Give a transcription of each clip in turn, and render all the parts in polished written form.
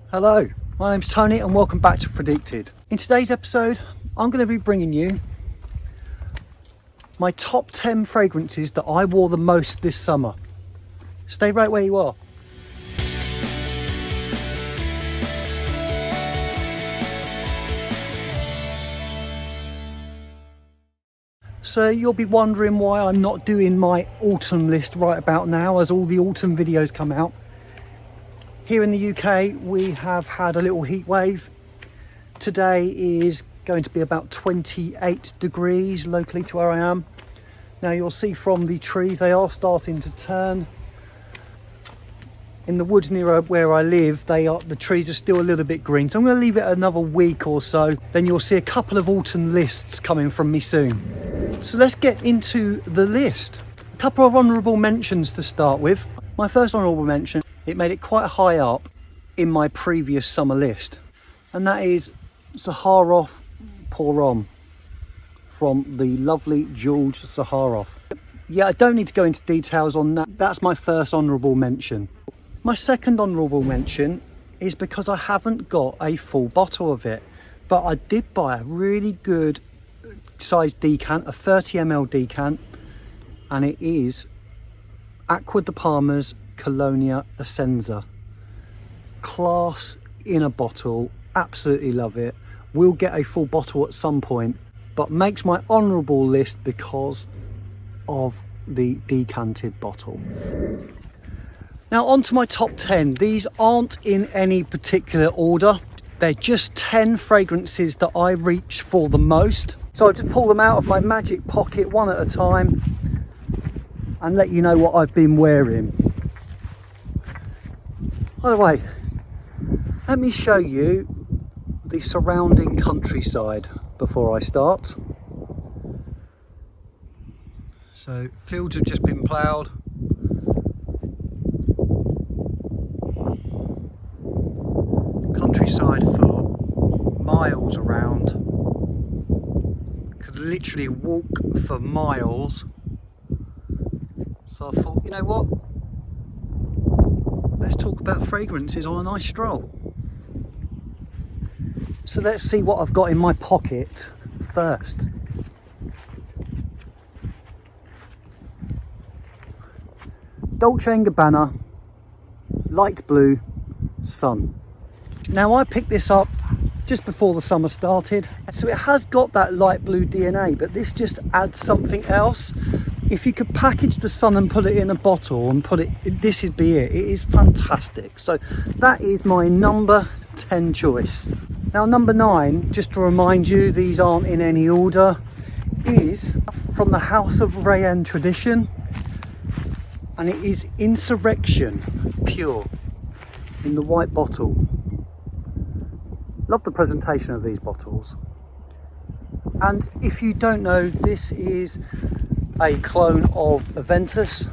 Hello, my name's Tony and welcome back to Fragdicted. In today's episode, I'm going to be bringing you my top 10 fragrances that I wore the most this summer. Stay right where you are. So you'll be wondering why I'm not doing my autumn list right about now as all the autumn videos come out. Here in the UK, we have had a little heat wave. Today is going to be about 28 degrees locally to where I am. Now you'll see from the trees, they are starting to turn. In the woods near where I live, the trees are still a little bit green. So I'm going to leave it another week or so. Then you'll see a couple of autumn lists coming from me soon. So let's get into the list. A couple of honourable mentions to start with. My first honourable mention, it made it quite high up in my previous summer list. And that is Zaharoff Pour Homme from the lovely George Zaharoff. Yeah, I don't need to go into details on that. That's my first honourable mention. My second honourable mention is because I haven't got a full bottle of it, but I did buy a really good sized decant, a 30 ml decant, and it is Acqua di Parma's Colonia Essenza. Class in a bottle, absolutely love it. We'll get a full bottle at some point, but makes my honourable list because of the decanted bottle. Now on to my top 10. These aren't in any particular order. They're just 10 fragrances that I reach for the most. So I'll just pull them out of my magic pocket one at a time and let you know what I've been wearing. By the way, let me show you the surrounding countryside before I start. So fields have just been ploughed. Countryside for miles around. Could literally walk for miles. So I thought, you know what? Let's talk about fragrances on a nice stroll. So let's see what I've got in my pocket first. Dolce & Gabbana, light blue, sun. Now I picked this up just before the summer started, so it has got that light blue DNA, but this just adds something else. If you could package the sun and put it in a bottle and put it, this would be it. It is fantastic. So that is my number 10 choice. Now number 9, just to remind you, these aren't in any order, is from the House of Rayanne tradition, and it is Insurrection Pure in the white bottle. Love the presentation of these bottles. And if you don't know, this is a clone of Aventus.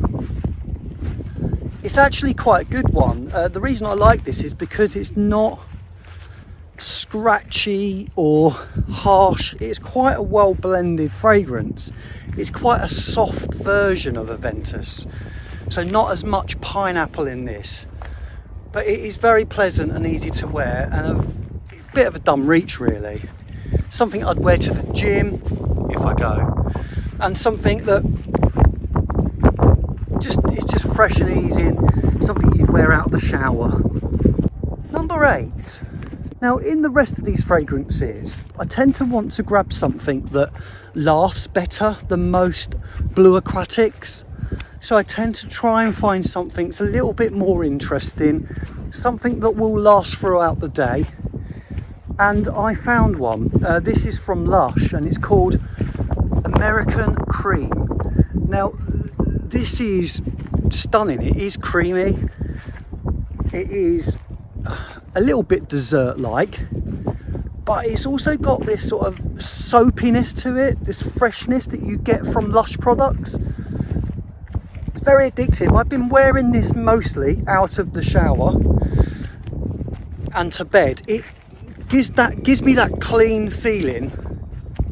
It's actually quite a good one. The reason I like this is because it's not scratchy or harsh. It's quite a well blended fragrance. It's quite a soft version of Aventus. So not as much pineapple in this. But it is very pleasant and easy to wear, and a bit of a dumb reach really. Something I'd wear to the gym if I go, and something that is just fresh and easy, and something you'd wear out of the shower. Number 8. Now in the rest of these fragrances, I tend to want to grab something that lasts better than most blue aquatics. So I tend to try and find something that's a little bit more interesting, something that will last throughout the day. And I found one. This is from Lush and it's called American Cream. Now this is stunning. It is creamy. It is a little bit dessert like, but it's also got this sort of soapiness to it, this freshness that you get from Lush products. It's very addictive. I've been wearing this mostly out of the shower and to bed. It gives me that clean feeling.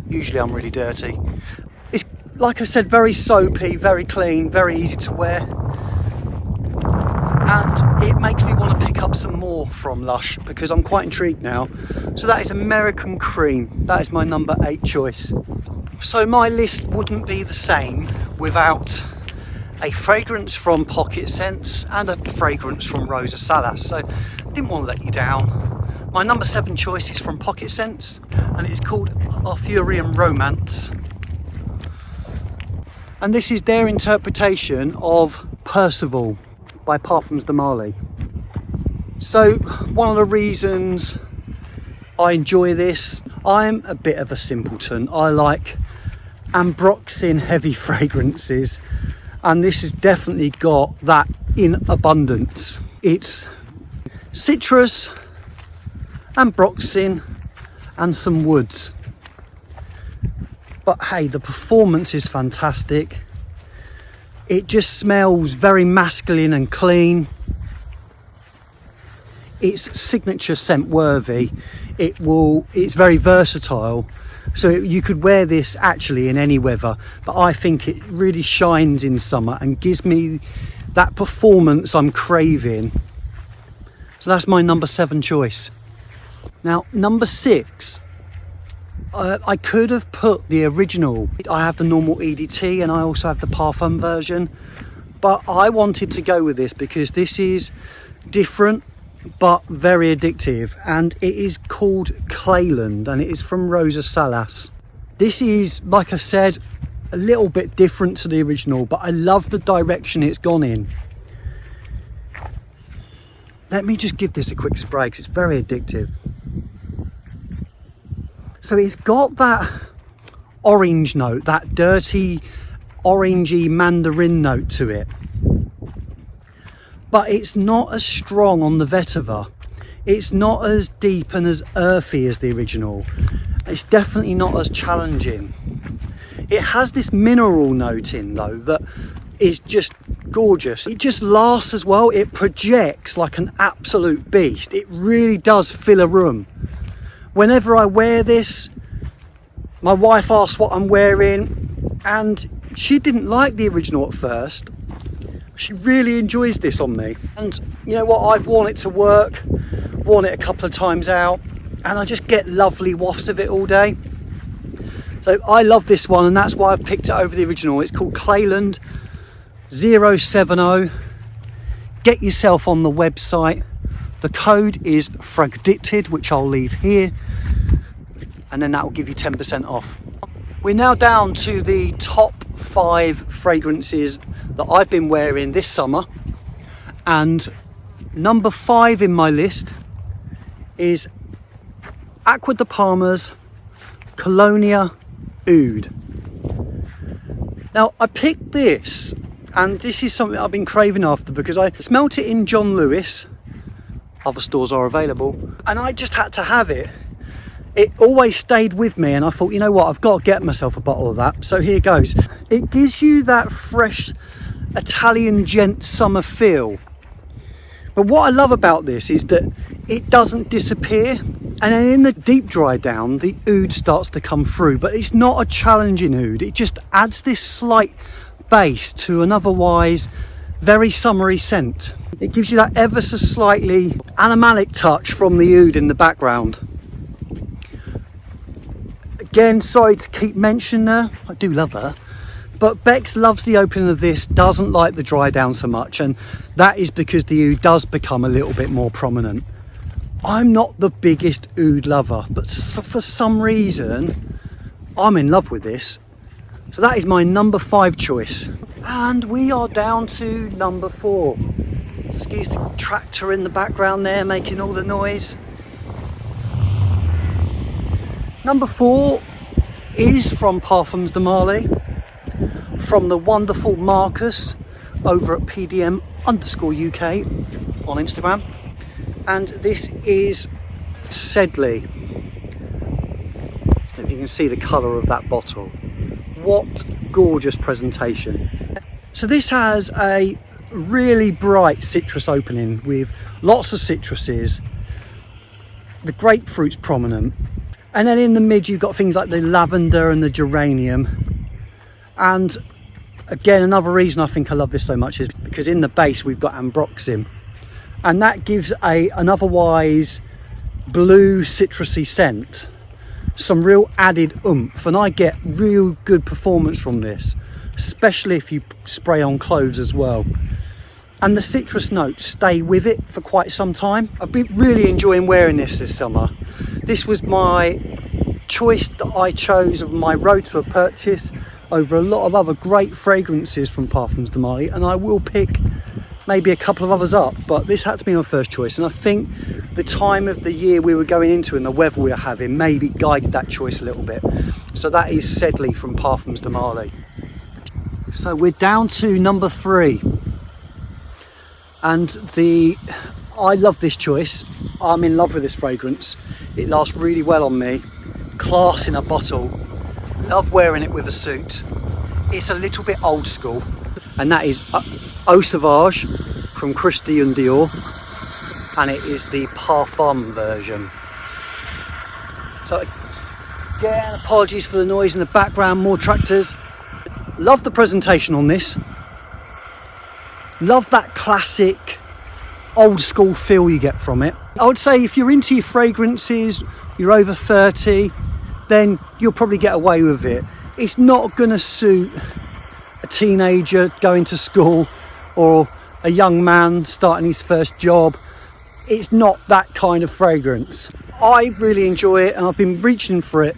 Usually I'm really dirty. It's, like I said, very soapy, very clean, very easy to wear. And it makes me want to pick up some more from Lush because I'm quite intrigued now. So that is American Cream. That is my number 8 choice. So my list wouldn't be the same without a fragrance from Pocket Scents and a fragrance from Rosa Salas. So I didn't want to let you down. My number 7 choice is from Pocket Scents and it's called Arthurian Romance. And this is their interpretation of Percival by Parfums de Marly. So one of the reasons I enjoy this, I'm a bit of a simpleton. I like ambroxan heavy fragrances, and this has definitely got that in abundance. It's citrus, ambroxan and some woods. But hey, the performance is fantastic. It just smells very masculine and clean. It's signature scent worthy. It's very versatile. So you could wear this actually in any weather, but I think it really shines in summer and gives me that performance I'm craving. So that's my number 7 choice. Now, number 6, I could have put the original. I have the normal EDT and I also have the Parfum version, but I wanted to go with this because this is different but very addictive, and it is called Clayland and it is from Rosa Salas. This is, like I said, a little bit different to the original, but I love the direction it's gone in. Let me just give this a quick spray because it's very addictive. So it's got that orange note, that dirty orangey mandarin note to it, but it's not as strong on the vetiver. It's not as deep and as earthy as the original. It's definitely not as challenging. It has this mineral note in though that is just gorgeous. It just lasts as well. It projects like an absolute beast. It really does fill a room. Whenever I wear this, my wife asks what I'm wearing, and she didn't like the original at first. She really enjoys this on me, and you know what, I've worn it to work, worn it a couple of times out, and I just get lovely wafts of it all day. So I love this one, and that's why I've picked it over the original. It's called Clayland 070. Get yourself on the website. The code is Fragdicted, which I'll leave here, and then that will give you 10% off. We're now down to the top 5 fragrances that I've been wearing this summer, and number 5 in my list is Acqua di Parma's Colonia Oud. Now I picked this, and this is something I've been craving after because I smelt it in John Lewis. Other stores are available, and I just had to have it. It always stayed with me, and I thought, you know what, I've got to get myself a bottle of that. So here goes. It gives you that fresh Italian gent summer feel. But what I love about this is that it doesn't disappear, and then in the deep dry down, the oud starts to come through, but it's not a challenging oud. It just adds this slight base to an otherwise very summery scent. It gives you that ever so slightly animalic touch from the oud in the background. Again, sorry to keep mentioning her, I do love her, but Bex loves the opening of this, doesn't like the dry down so much, and that is because the oud does become a little bit more prominent. I'm not the biggest oud lover, but for some reason I'm in love with this. So that is my number 5 choice. And we are down to number 4. Excuse the tractor in the background there making all the noise. Number 4 is from Parfums de Marly, from the wonderful Marcus over at PDM_UK on Instagram. And this is Sedley. If you can see the colour of that bottle. What gorgeous presentation. So this has a really bright citrus opening with lots of citruses. The grapefruit's prominent. And then in the mid you've got things like the lavender and the geranium. And again, another reason I think I love this so much is because in the base we've got ambroxan. and that gives an otherwise blue citrusy scent some real added oomph, and I get real good performance from this, especially if you spray on clothes as well. And the citrus notes stay with it for quite some time. I've been really enjoying wearing this summer. This was my choice that I chose of my road to a purchase over a lot of other great fragrances from Parfums de Marly, and I will pick maybe a couple of others up, but this had to be my first choice. And I think the time of the year we were going into and the weather we were having maybe guided that choice a little bit. So that is Sedley from Parfums de Marly. So we're down to number 3, and I love this choice. I'm in love with this fragrance. It lasts really well on me. Class in a bottle. Love wearing it with a suit. It's a little bit old school, and that is Eau Sauvage from Christian Dior, and it is the Parfum version. So again, apologies for the noise in the background, more tractors. Love the presentation on this. Love that classic old school feel you get from it. I would say if you're into your fragrances, you're over 30, then you'll probably get away with it. It's not going to suit a teenager going to school or a young man starting his first job. It's not that kind of fragrance. I really enjoy it, and I've been reaching for it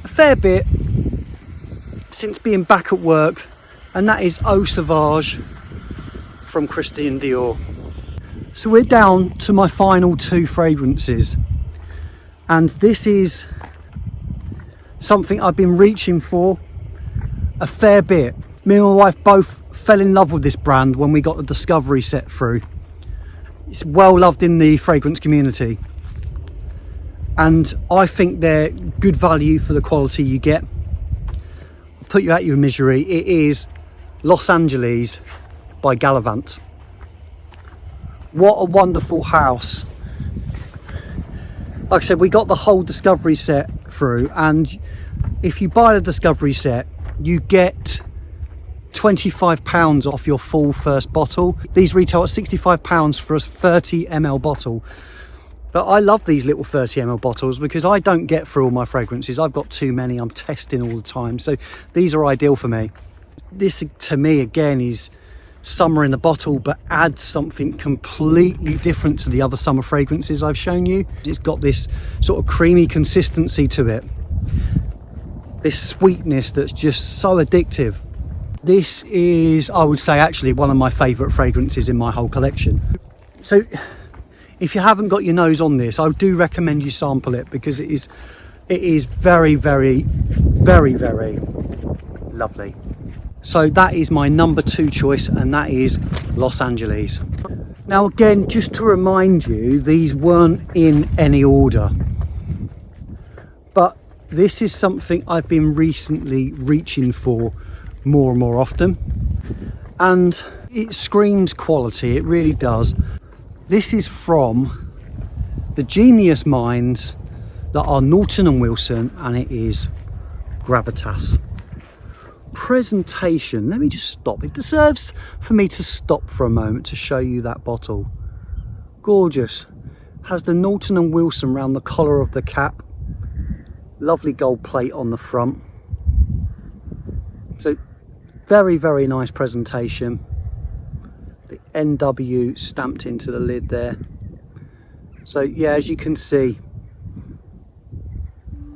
a fair bit since being back at work, and that is Eau Sauvage from Christian Dior. So we're down to my final 2 fragrances, and this is something I've been reaching for a fair bit. Me and my wife both fell in love with this brand when we got the Discovery set through. It's well loved in the fragrance community, and I think they're good value for the quality you get. I'll put you out your misery. It is Los Angeles by Gallivant. What a wonderful house. Like I said, we got the whole Discovery set through, and if you buy the Discovery set, you get £25 off your full first bottle. These retail at £65 for a 30ml bottle. But I love these little 30ml bottles because I don't get through all my fragrances. I've got too many, I'm testing all the time. So these are ideal for me. This to me again is summer in the bottle, but adds something completely different to the other summer fragrances I've shown you. It's got this sort of creamy consistency to it. This sweetness that's just so addictive. This is, I would say, actually one of my favourite fragrances in my whole collection. So if you haven't got your nose on this, I do recommend you sample it, because it is very, very, very, very lovely. So that is my number 2 choice, and that is Los Angeles. Now again, just to remind you, these weren't in any order, but this is something I've been recently reaching for more and more often, and it screams quality, it really does. This is from the genius minds that are Norton and Wilson, and it is Gravitas. Presentation, let me just stop. It deserves for me to stop for a moment to show you that bottle. Gorgeous. Has the Norton and Wilson round the collar of the cap. Lovely gold plate on the front. So very, very nice presentation. The NW stamped into the lid there. So yeah, as you can see,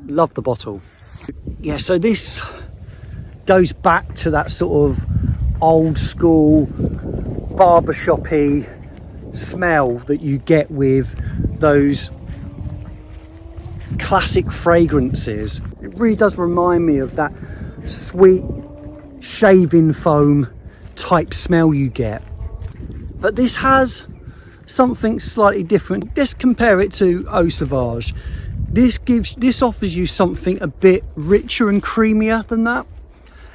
love the bottle. Yeah, so this goes back to that sort of old school barbershop-y smell that you get with those classic fragrances. It really does remind me of that sweet shaving foam type smell you get. But this has something slightly different. Let's compare it to Eau Sauvage. This offers you something a bit richer and creamier than that.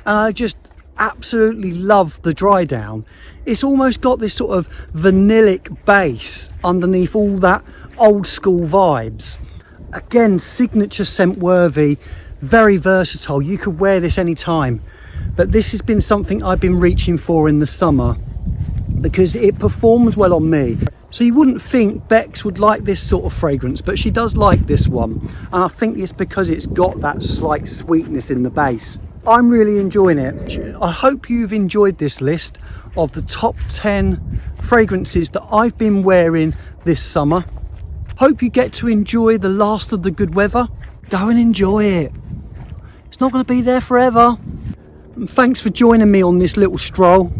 And I just absolutely love the dry down. It's almost got this sort of vanillic base underneath all that old school vibes. Again, signature scent worthy, very versatile. You could wear this anytime. But this has been something I've been reaching for in the summer because it performs well on me. So you wouldn't think Bex would like this sort of fragrance, but she does like this one. And I think it's because it's got that slight sweetness in the base. I'm really enjoying it. I hope you've enjoyed this list of the top 10 fragrances that I've been wearing this summer. Hope you get to enjoy the last of the good weather. Go and enjoy it. It's not going to be there forever. And thanks for joining me on this little stroll.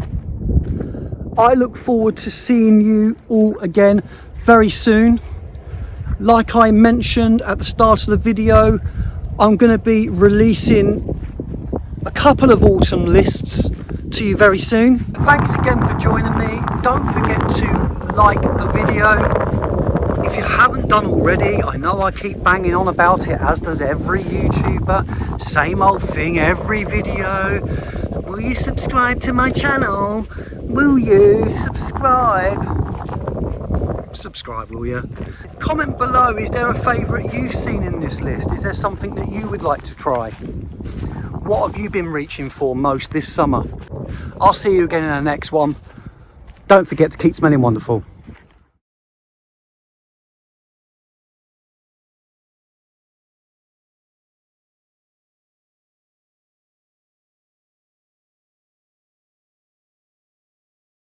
I look forward to seeing you all again very soon. Like I mentioned at the start of the video, I'm going to be releasing a couple of autumn lists to you very soon. Thanks again for joining me. Don't forget to like the video. If you haven't done already, I know I keep banging on about it, as does every YouTuber. Same old thing, every video. Will you subscribe to my channel? Will you subscribe? Subscribe, will you? Comment below, is there a favourite you've seen in this list? Is there something that you would like to try? What have you been reaching for most this summer? I'll see you again in the next one. Don't forget to keep smelling wonderful.